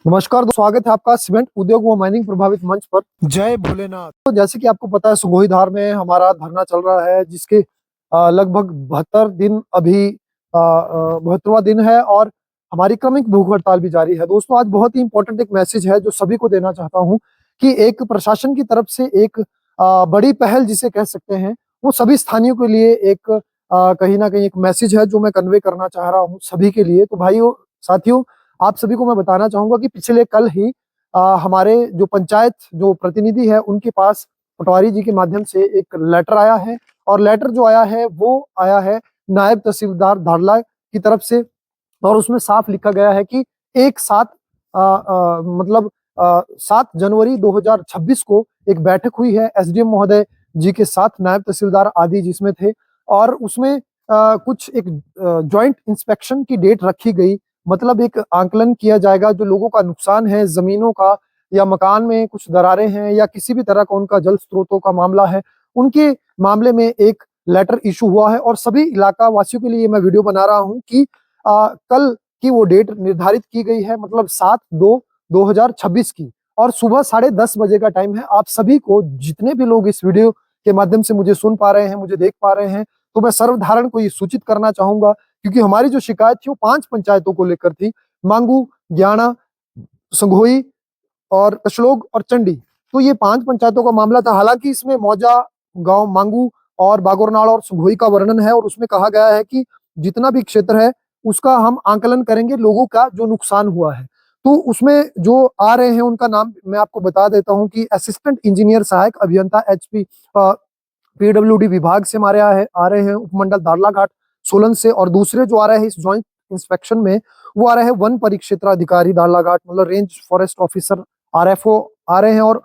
नमस्कार स्वागत है आपका सीमेंट उद्योग व माइनिंग प्रभावित मंच पर। जय भोलेनाथ। तो जैसे कि आपको पता है सुगोही धार में हमारा धरना चल रहा है जिसके लगभग 72 दिन अभी 72वां दिन है और हमारी क्रमिक भूख हड़ताल भी जारी है। दोस्तों आज बहुत ही इंपॉर्टेंट एक मैसेज है जो सभी को देना चाहता हूँ कि एक प्रशासन की तरफ से एक बड़ी पहल जिसे कह सकते हैं वो सभी स्थानीयों के लिए एक कहीं ना कहीं एक मैसेज है जो मैं कन्वे करना चाह रहा हूँ सभी के लिए। तो भाइयों साथियों आप सभी को मैं बताना चाहूंगा कि पिछले कल ही हमारे जो पंचायत जो प्रतिनिधि है उनके पास पटवारी जी के माध्यम से एक लेटर आया है और लेटर जो आया है वो आया है नायब तहसीलदार धारला की तरफ से। और उसमें साफ लिखा गया है कि एक सात मतलब 7 जनवरी 2026 को एक बैठक हुई है एसडीएम महोदय जी के साथ, नायब तहसीलदार आदि जिसमें थे, और उसमें कुछ एक ज्वाइंट इंस्पेक्शन की डेट रखी गई। मतलब एक आंकलन किया जाएगा जो लोगों का नुकसान है जमीनों का या मकान में कुछ दरारें हैं या किसी भी तरह का उनका जल स्रोतों का मामला है, उनके मामले में एक लेटर इशू हुआ है। और सभी इलाका वासियों के लिए मैं वीडियो बना रहा हूं कि कल की वो डेट निर्धारित की गई है, मतलब 7/2/2026 की, और सुबह 10:30 बजे का टाइम है। आप सभी को जितने भी लोग इस वीडियो के माध्यम से मुझे सुन पा रहे हैं, मुझे देख पा रहे हैं, तो मैं सर्वधारण को ये सूचित करना चाहूंगा क्योंकि हमारी जो शिकायत थी वो 5 पंचायतों को लेकर थी, मांगू, ज्ञाना, संघोई और कशलोग और चंडी। तो ये 5 पंचायतों का मामला था। हालांकि इसमें मौजा गांव, मांगू और बागोरनाल और संघोई का वर्णन है और उसमें कहा गया है कि जितना भी क्षेत्र है उसका हम आंकलन करेंगे, लोगों का जो नुकसान हुआ है। तो उसमें जो आ रहे हैं उनका नाम मैं आपको बता देता हूं कि असिस्टेंट इंजीनियर सहायक अभियंता एचपी पीडब्ल्यूडी विभाग से हमारे आ रहे हैं उपमंडल दारलाघाट सोलन से, और दूसरे जो आ रहे हैं इस ज्वाइंट इंस्पेक्शन में वो आ रहे हैं वन परिक्षेत्र अधिकारी दारलाघाट, मतलब रेंज फॉरेस्ट ऑफिसर आरएफओ आ रहे हैं, और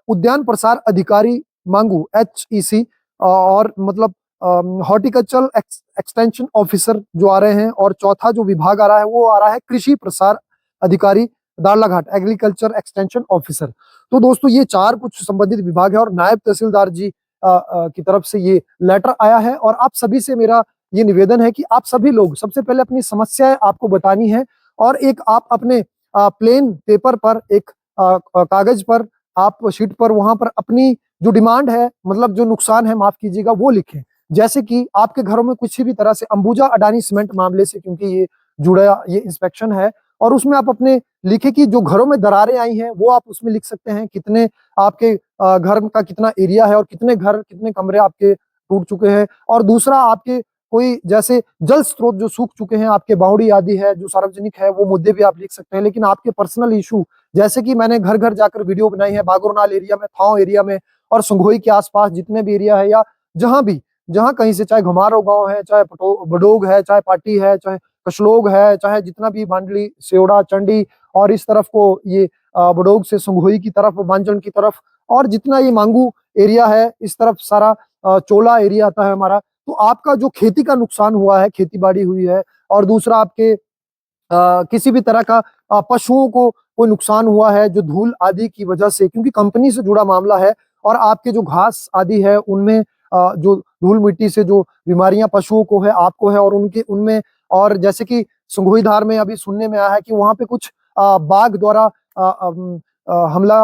उद्यान प्रसार अधिकारी मांगू एचईसी, और मतलब हॉर्टिकल्चरल एक्सटेंशन ऑफिसर जो आ रहे हैं, और चौथा जो विभाग आ रहा है वो आ रहा है कृषि प्रसार अधिकारी दारलाघाट, एग्रीकल्चर एक्सटेंशन ऑफिसर। तो दोस्तों ये 4 कुछ संबंधित विभाग है और नायब तहसीलदार जी की तरफ से ये लेटर आया है। और आप सभी से मेरा ये निवेदन है कि आप सभी लोग सबसे पहले अपनी समस्याएं आपको बतानी है और एक आप अपने प्लेन पेपर पर, एक कागज पर, आप शीट पर, वहां पर अपनी जो डिमांड है, मतलब जो नुकसान है, माफ कीजिएगा, वो लिखें। जैसे कि आपके घरों में किसी भी तरह से अंबुजा अडानी सीमेंट मामले से, क्योंकि ये जुड़ा ये इंस्पेक्शन है, और उसमें आप अपने लिखे कि जो घरों में दरारें आई हैं वो आप उसमें लिख सकते हैं, कितने आपके घर का कितना एरिया है और कितने घर, कितने कमरे आपके टूट चुके हैं। और दूसरा आपके कोई जैसे जल स्रोत जो सूख चुके हैं, आपके बावड़ी आदि है जो सार्वजनिक है, वो मुद्दे भी आप लिख सकते हैं। लेकिन आपके पर्सनल इशू, जैसे कि मैंने घर घर जाकर वीडियो बनाई है बागोरनाल एरिया में, थाव एरिया में और संघोई के आसपास जितने भी एरिया है, या जहां भी, जहां कहीं से, चाहे घुमारो गांव है, चाहे बडोग है, चाहे पाटी है, चाहे कशलोग है, चाहे जितना भी बांडली, सेवड़ा, चंडी, और इस तरफ को ये बडोग से संघोई की तरफ, बांजन की तरफ, और जितना ये मांगू एरिया है इस तरफ सारा चोला एरिया आता है हमारा। तो आपका जो खेती का नुकसान हुआ है, खेती बाड़ी हुई है, और दूसरा आपके किसी भी तरह का पशुओं को कोई नुकसान हुआ है जो धूल आदि की वजह से, क्योंकि कंपनी से जुड़ा मामला है, और आपके जो घास आदि है उनमें जो धूल मिट्टी से जो बीमारियां पशुओं को है, आपको है, और उनके उनमें, और जैसे कि संघोई धार में अभी सुनने में आया है कि वहां पे कुछ बाघ द्वारा हमला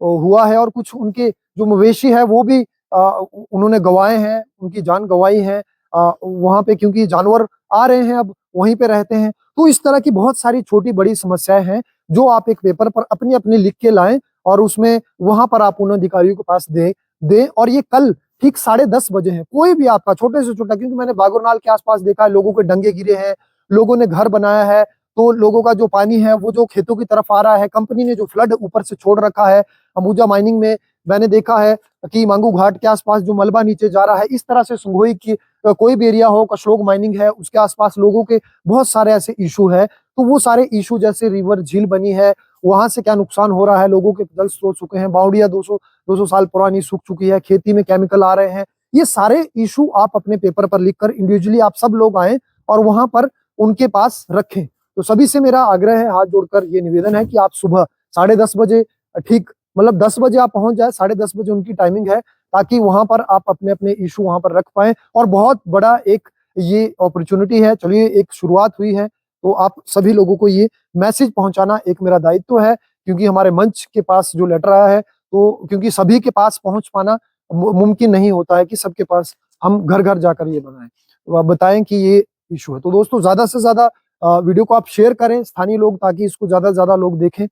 हुआ है, और कुछ उनके जो मवेशी है वो भी उन्होंने गंवाए हैं, उनकी जान गंवाई है वहां पे, क्योंकि जानवर आ रहे हैं अब वहीं पे रहते हैं। तो इस तरह की बहुत सारी छोटी बड़ी समस्याएं हैं जो आप एक पेपर पर अपनी अपनी लिख के लाएं और उसमें वहां पर आप उन अधिकारियों के पास दे। और ये कल ठीक 10:30 बजे है। कोई भी आपका छोटे से छोटा, क्योंकि मैंने बागोरनाल के आसपास देखा है लोगों के डंगे गिरे हैं, लोगों ने घर बनाया है, तो लोगों का जो पानी है वो जो खेतों की तरफ आ रहा है, कंपनी ने जो फ्लड ऊपर से छोड़ रखा है अंबुजा माइनिंग में, मैंने देखा है कि मांगू घाट के आसपास जो मलबा नीचे जा रहा है, इस तरह से संघोई की कोई भी एरिया हो, कशलोग माइनिंग है उसके आसपास लोगों के बहुत सारे ऐसे इशू है। तो वो सारे इशू, जैसे रिवर झील बनी है, वहां से क्या नुकसान हो रहा है, लोगों के जल स्रोत सूखे हैं, बावड़िया 200 साल पुरानी सूख चुकी है, खेती में केमिकल आ रहे हैं, ये सारे इशू आप अपने पेपर पर लिखकर इंडिविजुअली आप सब लोग आए और वहां पर उनके पास रखें। तो सभी से मेरा आग्रह है, हाथ जोड़कर ये निवेदन है कि आप सुबह 10:30 बजे, ठीक मतलब 10 बजे आप पहुंच जाए, 10:30 बजे उनकी टाइमिंग है, ताकि वहां पर आप अपने अपने इशू वहां पर रख पाए। और बहुत बड़ा एक ये अपॉर्चुनिटी है, चलिए एक शुरुआत हुई है, तो आप सभी लोगों को ये मैसेज पहुंचाना एक मेरा दायित्व है, क्योंकि हमारे मंच के पास जो लेटर आया है, तो क्योंकि सभी के पास पहुंच पाना मुमकिन नहीं होता है कि सबके पास हम घर घर जाकर ये बनाएं, तो आप बताएं कि ये इशू है। तो दोस्तों ज्यादा से ज्यादा वीडियो को आप शेयर करें स्थानीय लोग, ताकि इसको ज्यादा से ज्यादा लोग देखें।